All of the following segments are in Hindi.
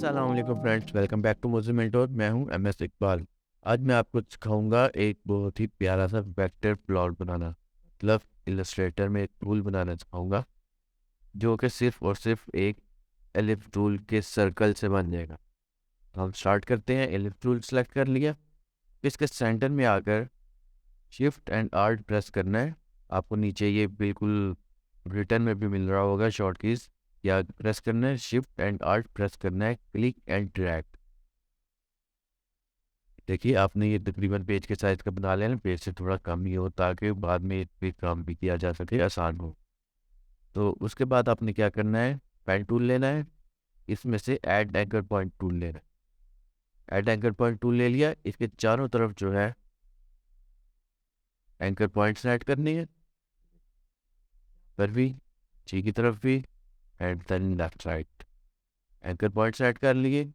अस्सलाम वालेकुम फ्रेंड्स, वेलकम बैक टू मुज़ी मेंटोर। मैं हूं एमएस इकबाल। आज मैं आपको सिखाऊंगा एक बहुत ही प्यारा सा वेक्टर प्लॉट बनाना, मतलब इलस्ट्रेटर में एक टूल बनाना सिखाऊंगा जो कि सिर्फ और सिर्फ एक एलिफ टूल के सर्कल से बन जाएगा। तो हम स्टार्ट करते हैं। एलिफ टूल सेलेक्ट कर लिया, इसके सेंटर में आकर शिफ्ट एंड आर्ट प्रेस करना है। आपको नीचे ये बिल्कुल रिटर्न में भी मिल रहा होगा शॉर्ट कीज। या प्रेस करना है, शिफ्ट एंड आर्ट प्रेस करना है, क्लिक एंड ड्रैग। देखिए आपने ये तकरीबन पेज के साइज का बना लिया ना, पेज से थोड़ा कम ही हो ताकि बाद में इस पे काम भी किया जा सके, आसान हो। तो उसके बाद आपने क्या करना है, पेन टूल लेना है, इसमें से ऐड एंकर पॉइंट टूल लेना है। ऐड एंकर पॉइंट टूल ले लिया, इसके चारों तरफ जो है एंकर पॉइंट्स ऐड करनी है, पर भी जी की तरफ भी and then left side anchor points add कर लिए।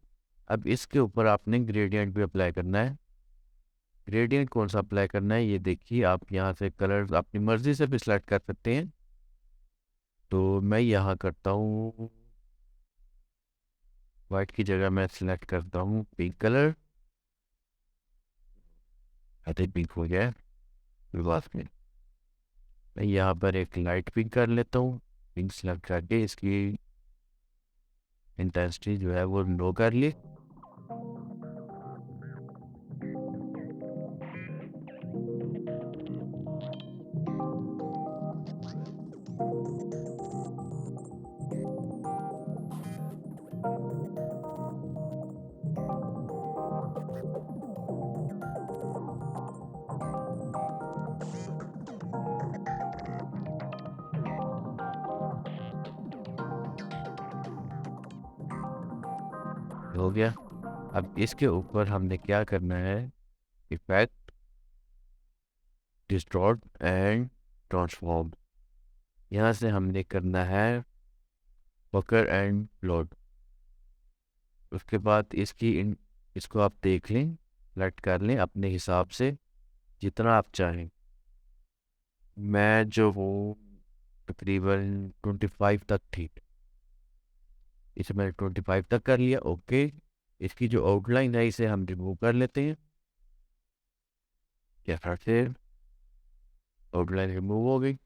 अब इसके ऊपर आपने ग्रेडियंट भी अप्लाई करना है। ग्रेडियंट कौन सा अप्लाई करना है ये देखिए, आप यहाँ से कलर अपनी मर्जी से भी सिलेक्ट कर सकते हैं। तो मैं यहाँ करता हूँ वाइट की जगह मैं सिलेक्ट करता हूँ pink colour. I think pink हो गया है, कोई बात नहीं। मैं यहाँ पर एक लाइट पिंक कर लेता हूँ। पिंक सिलेक्ट करके इसकी इंटेंसिटी जो है वो लो कर ली। हो गया। अब इसके ऊपर हमने क्या करना है, इफेक्ट, डिस्टॉर्ट एंड ट्रांसफॉर्म। यहाँ से हमने करना है पकर एंड फ्लोट। उसके बाद इसको आप देख लें, सेलेक्ट कर लें अपने हिसाब से जितना आप चाहें। मैं जो हूँ तकरीबन 25 तक थी, इसे मैंने 25 तक कर लिया। ओके, इसकी जो आउटलाइन है इसे हम रिमूव कर लेते हैं। या फिर से आउटलाइन रिमूव हो गई।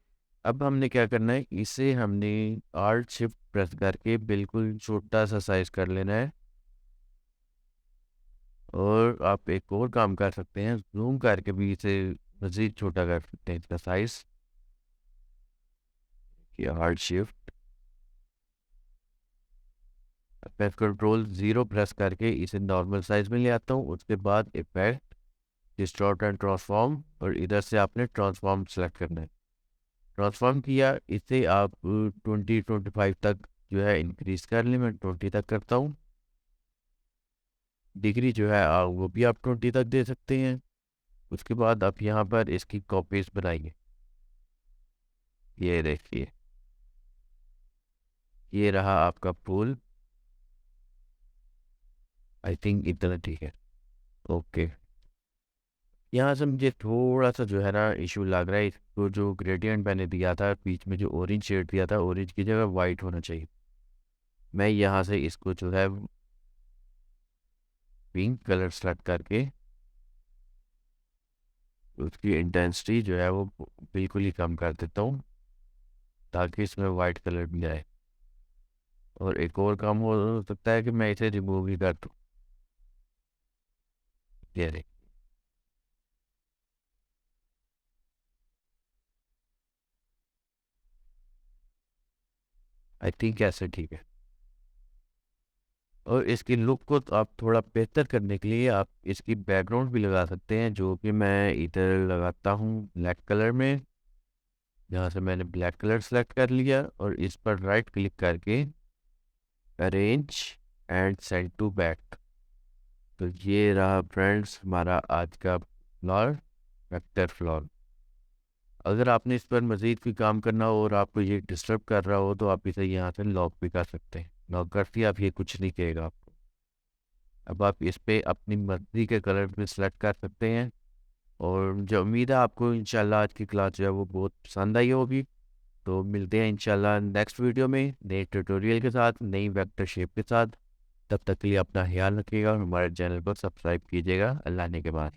अब हमने क्या करना है, इसे हमने आर्ट शिफ्ट प्रेस करके बिल्कुल छोटा सा साइज कर लेना है। और आप एक और काम कर सकते हैं, जूम करके भी इसे मज़ीद छोटा कर सकते हैं इसका साइज। कि हार्ड शिफ्ट मैं कंट्रोल 0 प्रेस करके इसे नॉर्मल साइज में ले आता हूँ। उसके बाद इफेक्ट, डिस्टॉर्ट एंड ट्रांसफॉर्म, और इधर से आपने ट्रांसफॉर्म सेलेक्ट करना है। ट्रांसफॉर्म किया, इसे आप 25 तक जो है इंक्रीज कर लें। मैं 20 तक करता हूँ। डिग्री जो है वो भी आप 20 तक दे सकते हैं। उसके बाद आप यहाँ पर इसकी कॉपीज बनाइए। ये देखिए, ये रहा आपका फूल। आई थिंक इतना ठीक है। ओके, यहाँ से मुझे थोड़ा सा जो है ना इशू लग रहा है। इसको जो ग्रेडियंट मैंने दिया था बीच में, जो ऑरेंज शेड दिया था, ऑरेंज की जगह वाइट होना चाहिए। मैं यहाँ से इसको जो है पिंक कलर सेलेक्ट करके उसकी इंटेंसिटी जो है वो बिल्कुल ही कम कर देता हूँ ताकि इसमें वाइट कलर भी आए। और एक और काम हो सकता है कि मैं इसे रिमूव भी कर दूँ। ये देख, आई थिंक ऐसे ठीक है। और इसकी लुक को तो आप थोड़ा बेहतर करने के लिए आप इसकी बैकग्राउंड भी लगा सकते हैं, जो कि मैं इधर लगाता हूँ ब्लैक कलर में। जहाँ से मैंने ब्लैक कलर सेलेक्ट कर लिया और इस पर राइट क्लिक करके arrange and send to back. तो ये रहा फ्रेंड्स हमारा आज का फ्लोर, वेक्टर फ्लोर। अगर आपने इस पर मज़ीद कोई काम करना हो और आपको ये डिस्टर्ब कर रहा हो तो आप इसे यहाँ से लॉक भी कर सकते हैं। लॉक करती आप ये कुछ नहीं कहेगा आपको। अब आप इस पे अपनी मर्ज़ी के कलर में सेलेक्ट कर सकते हैं। और मुझे उम्मीद है आपको इंशाल्लाह आज की क्लास जो है वो बहुत पसंद आई होगी। तो मिलते हैं इंशाल्लाह नेक्स्ट वीडियो में नए ट्यूटोरियल के साथ, नई वेक्टर शेप के साथ। तब तक के लिए अपना ख्याल रखिएगा और हमारे चैनल को सब्सक्राइब कीजिएगा। अल्लाह ने के बाद।